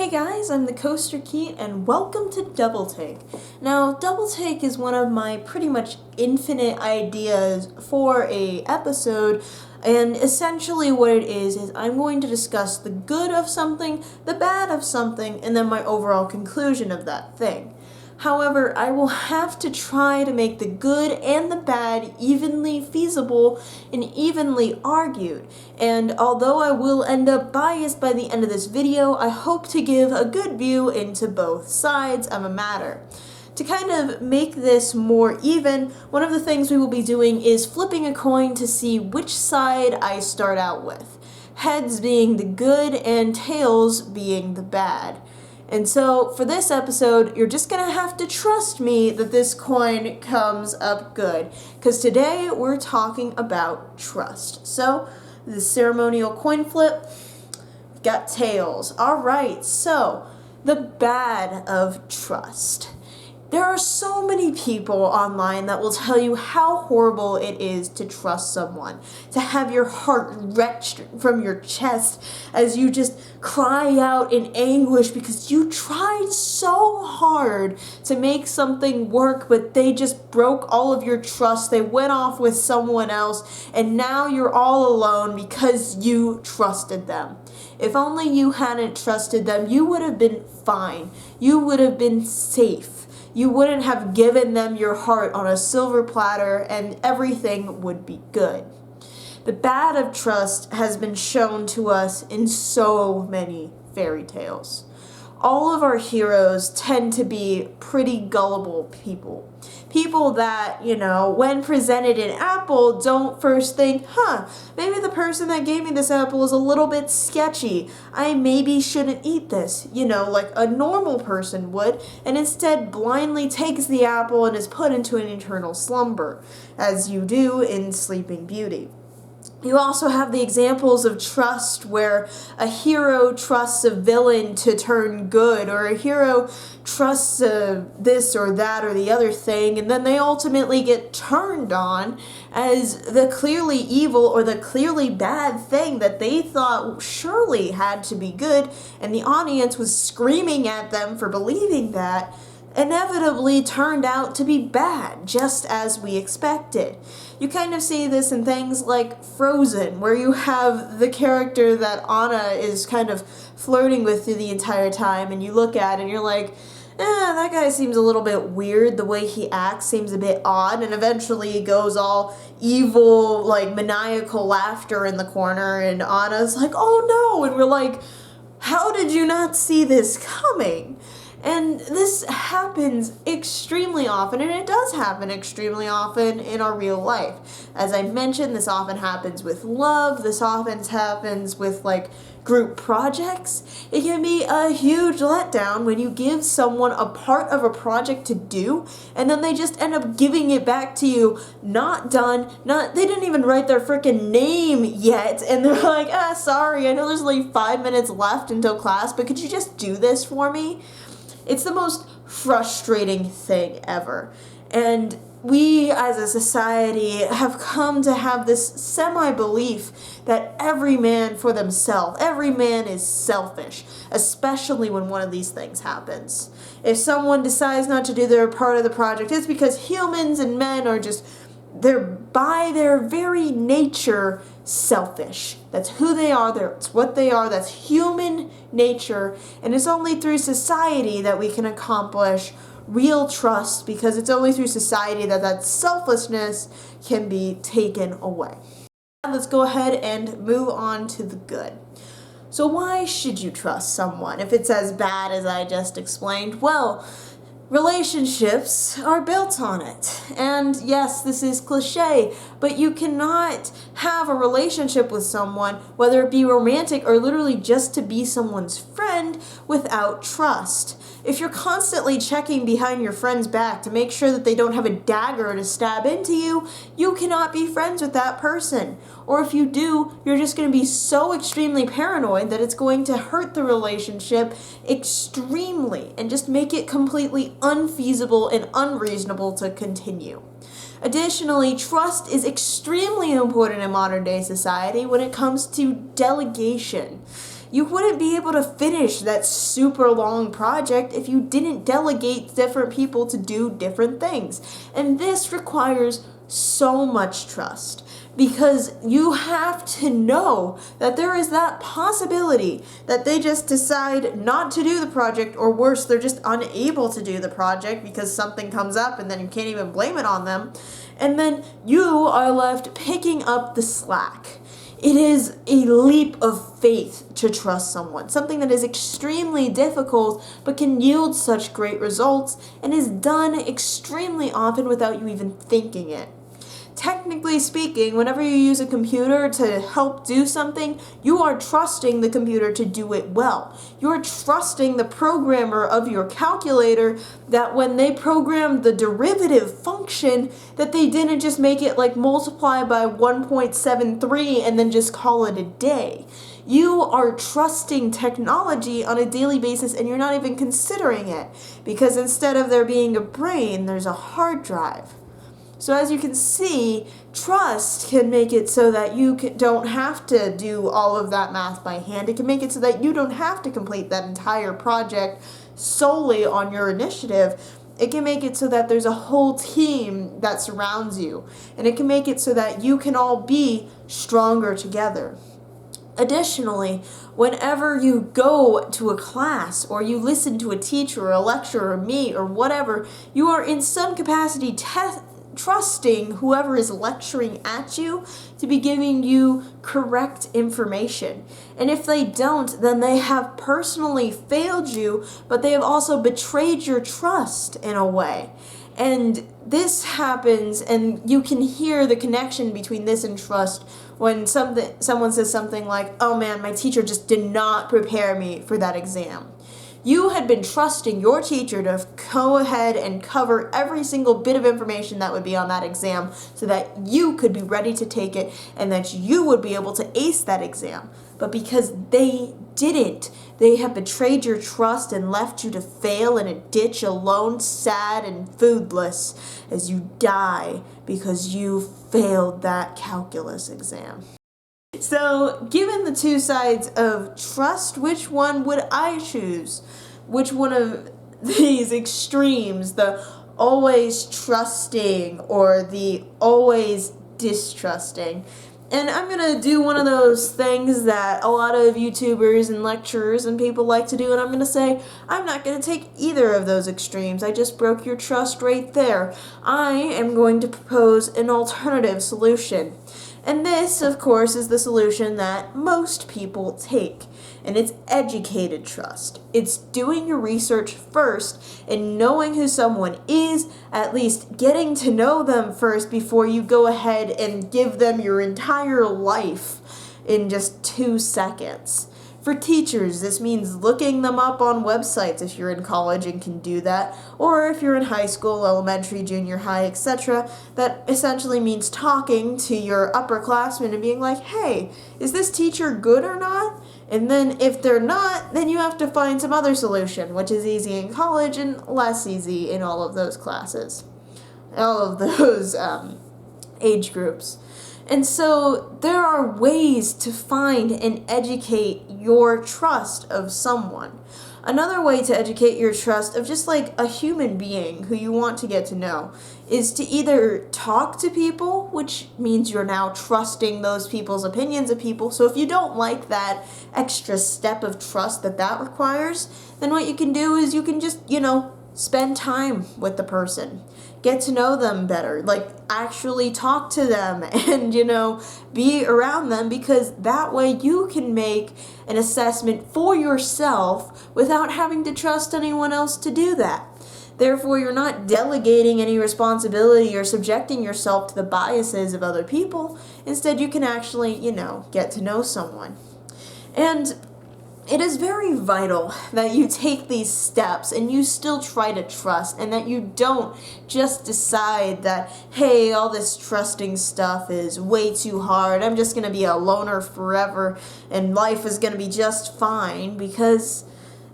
Hey guys, I'm the Coaster Key, and welcome to Double Take. Now, Double Take is one of my pretty much infinite ideas for a episode, and essentially what it is I'm going to discuss the good of something, the bad of something, and then my overall conclusion of that thing. However, I will have to try to make the good and the bad evenly feasible and evenly argued. And although I will end up biased by the end of this video, I hope to give a good view into both sides of a matter. To kind of make this more even, one of the things we will be doing is flipping a coin to see which side I start out with. Heads being the good and tails being the bad. And so, for this episode, you're just gonna have to trust me that this coin comes up good. Because today, we're talking about trust. So, the ceremonial coin flip, got tails. Alright, so, the bad of trust. There are so many people online that will tell you how horrible it is to trust someone, to have your heart wrenched from your chest as you just cry out in anguish because you tried so hard to make something work, but they just broke all of your trust. They went off with someone else, and now you're all alone because you trusted them. If only you hadn't trusted them, you would have been fine. You would have been safe. You wouldn't have given them your heart on a silver platter, and everything would be good. The bad of trust has been shown to us in so many fairy tales. All of our heroes tend to be pretty gullible people. People that, when presented an apple, don't first think, maybe the person that gave me this apple is a little bit sketchy. I maybe shouldn't eat this, like a normal person would, and instead blindly takes the apple and is put into an eternal slumber, as you do in Sleeping Beauty. You also have the examples of trust where a hero trusts a villain to turn good, or a hero trusts this or that or the other thing, and then they ultimately get turned on as the clearly evil or the clearly bad thing that they thought surely had to be good, and the audience was screaming at them for believing that, inevitably turned out to be bad, just as we expected. You kind of see this in things like Frozen, where you have the character that Anna is kind of flirting with through the entire time, and you look at it and you're like, that guy seems a little bit weird, the way he acts seems a bit odd, and eventually he goes all evil, like maniacal laughter in the corner, and Anna's like, oh no, and we're like, how did you not see this coming? And this happens extremely often, and it does happen extremely often in our real life. As I mentioned, this often happens with love, this often happens with group projects. It can be a huge letdown when you give someone a part of a project to do, and then they just end up giving it back to you not done, they didn't even write their freaking name yet, and they're like, sorry, I know there's only 5 minutes left until class, but could you just do this for me? It's the most frustrating thing ever. And we as a society have come to have this semi-belief that every man for themselves, every man is selfish, especially when one of these things happens. If someone decides not to do their part of the project, it's because humans and men are just, they're by their very nature selfish. That's who they are, that's what they are, that's human nature, and it's only through society that we can accomplish real trust, because it's only through society that selflessness can be taken away. Now let's go ahead and move on to the good. So why should you trust someone if it's as bad as I just explained? Well, relationships are built on it. And yes, this is cliche, but you cannot have a relationship with someone, whether it be romantic or literally just to be someone's friend, without trust. If you're constantly checking behind your friend's back to make sure that they don't have a dagger to stab into you, you cannot be friends with that person. Or if you do, you're just going to be so extremely paranoid that it's going to hurt the relationship extremely and just make it completely unfeasible and unreasonable to continue. Additionally, trust is extremely important in modern day society when it comes to delegation. You wouldn't be able to finish that super long project if you didn't delegate different people to do different things. And this requires so much trust, because you have to know that there is that possibility that they just decide not to do the project, or worse, they're just unable to do the project because something comes up and then you can't even blame it on them. And then you are left picking up the slack. It is a leap of faith to trust someone, something that is extremely difficult but can yield such great results and is done extremely often without you even thinking it. Technically speaking, whenever you use a computer to help do something, you are trusting the computer to do it well. You're trusting the programmer of your calculator that when they programmed the derivative function, that they didn't just make it like multiply by 1.73 and then just call it a day. You are trusting technology on a daily basis, and you're not even considering it, because instead of there being a brain, there's a hard drive. So as you can see, trust can make it so that you don't have to do all of that math by hand. It can make it so that you don't have to complete that entire project solely on your initiative. It can make it so that there's a whole team that surrounds you. And it can make it so that you can all be stronger together. Additionally, whenever you go to a class or you listen to a teacher or a lecturer or me or whatever, you are in some capacity trusting whoever is lecturing at you to be giving you correct information. And if they don't, then they have personally failed you, but they have also betrayed your trust in a way. And this happens, and you can hear the connection between this and trust when someone says something like, "Oh man, my teacher just did not prepare me for that exam." You had been trusting your teacher to go ahead and cover every single bit of information that would be on that exam so that you could be ready to take it and that you would be able to ace that exam. But because they didn't, they have betrayed your trust and left you to fail in a ditch alone, sad and foodless, as you die because you failed that calculus exam. So, given the two sides of trust, which one would I choose? Which one of these extremes, the always trusting or the always distrusting? And I'm going to do one of those things that a lot of YouTubers and lecturers and people like to do, and I'm going to say, I'm not going to take either of those extremes. I just broke your trust right there. I am going to propose an alternative solution. And this, of course, is the solution that most people take. And it's educated trust. It's doing your research first and knowing who someone is, at least getting to know them first before you go ahead and give them your entire life in just 2 seconds. For teachers, this means looking them up on websites if you're in college and can do that, or if you're in high school, elementary, junior high, etc. That essentially means talking to your upperclassmen and being like, hey, is this teacher good or not? And then if they're not, then you have to find some other solution, which is easy in college and less easy in all of those classes, all of those age groups. And so there are ways to find and educate your trust of someone. Another way to educate your trust of just like a human being who you want to get to know is to either talk to people, which means you're now trusting those people's opinions of people. So if you don't like that extra step of trust that requires, then what you can do is you can just, spend time with the person. Get to know them better, like actually talk to them and, be around them, because that way you can make an assessment for yourself without having to trust anyone else to do that. Therefore, you're not delegating any responsibility or subjecting yourself to the biases of other people. Instead, you can actually, get to know someone. And it is very vital that you take these steps and you still try to trust, and that you don't just decide that, hey, all this trusting stuff is way too hard. I'm just going to be a loner forever and life is going to be just fine, because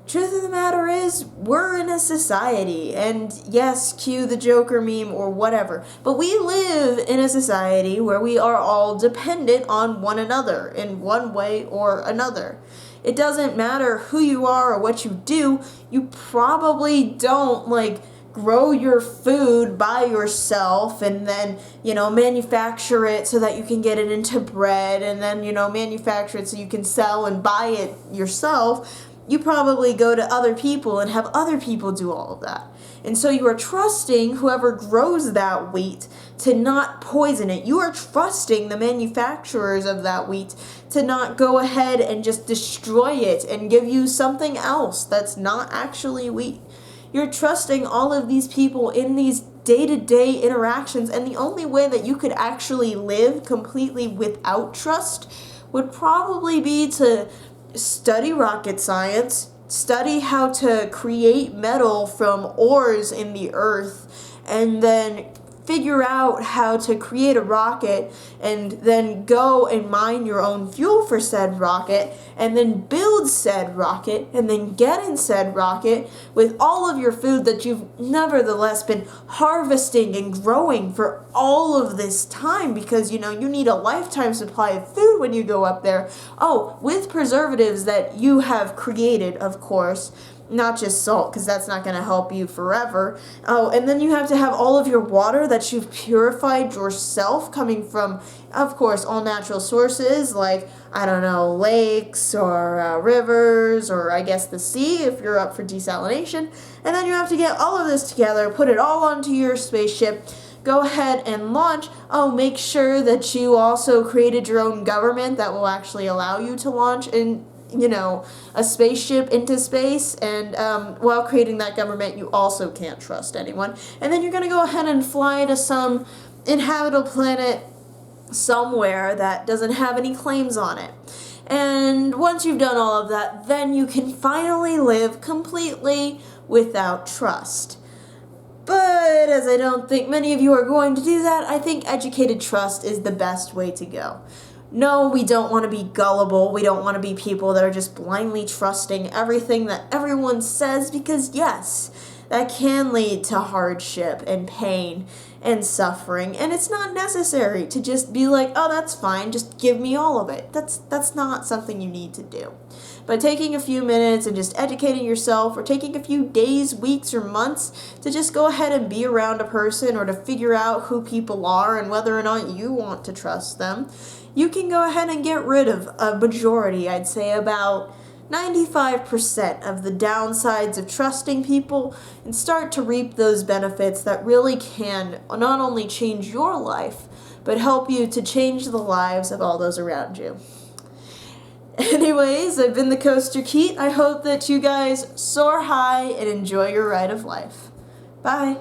truth of the matter is, we're in a society, and yes, cue the Joker meme or whatever, but we live in a society where we are all dependent on one another in one way or another. it doesn't matter who you are or what you do, you probably don't like grow your food by yourself and then, manufacture it so that you can get it into bread and then, manufacture it so you can sell and buy it yourself. You probably go to other people and have other people do all of that. And so you are trusting whoever grows that wheat to not poison it. You are trusting the manufacturers of that wheat to not go ahead and just destroy it and give you something else that's not actually wheat. You're trusting all of these people in these day-to-day interactions, and the only way that you could actually live completely without trust would probably be to study rocket science, study how to create metal from ores in the earth, and then figure out how to create a rocket and then go and mine your own fuel for said rocket and then build said rocket and then get in said rocket with all of your food that you've nevertheless been harvesting and growing for all of this time because you need a lifetime supply of food when you go up there. Oh, with preservatives that you have created, of course. Not just salt, because that's not going to help you forever. Oh, and then you have to have all of your water that you've purified yourself coming from, of course, all natural sources like, lakes or rivers or I guess the sea if you're up for desalination. And then you have to get all of this together, put it all onto your spaceship, go ahead and launch. Oh, make sure that you also created your own government that will actually allow you to launch and a spaceship into space, and while creating that government, you also can't trust anyone. And then you're going to go ahead and fly to some inhabitable planet somewhere that doesn't have any claims on it. And once you've done all of that, then you can finally live completely without trust. But as I don't think many of you are going to do that, I think educated trust is the best way to go. No, we don't want to be gullible. We don't want to be people that are just blindly trusting everything that everyone says because, yes, that can lead to hardship and pain and suffering. And it's not necessary to just be like, oh, that's fine, just give me all of it. That's not something you need to do. By taking a few minutes and just educating yourself or taking a few days, weeks, or months to just go ahead and be around a person or to figure out who people are and whether or not you want to trust them, you can go ahead and get rid of a majority, I'd say about 95% of the downsides of trusting people and start to reap those benefits that really can not only change your life, but help you to change the lives of all those around you. Anyways, I've been the Coaster Keat. I hope that you guys soar high and enjoy your ride of life. Bye.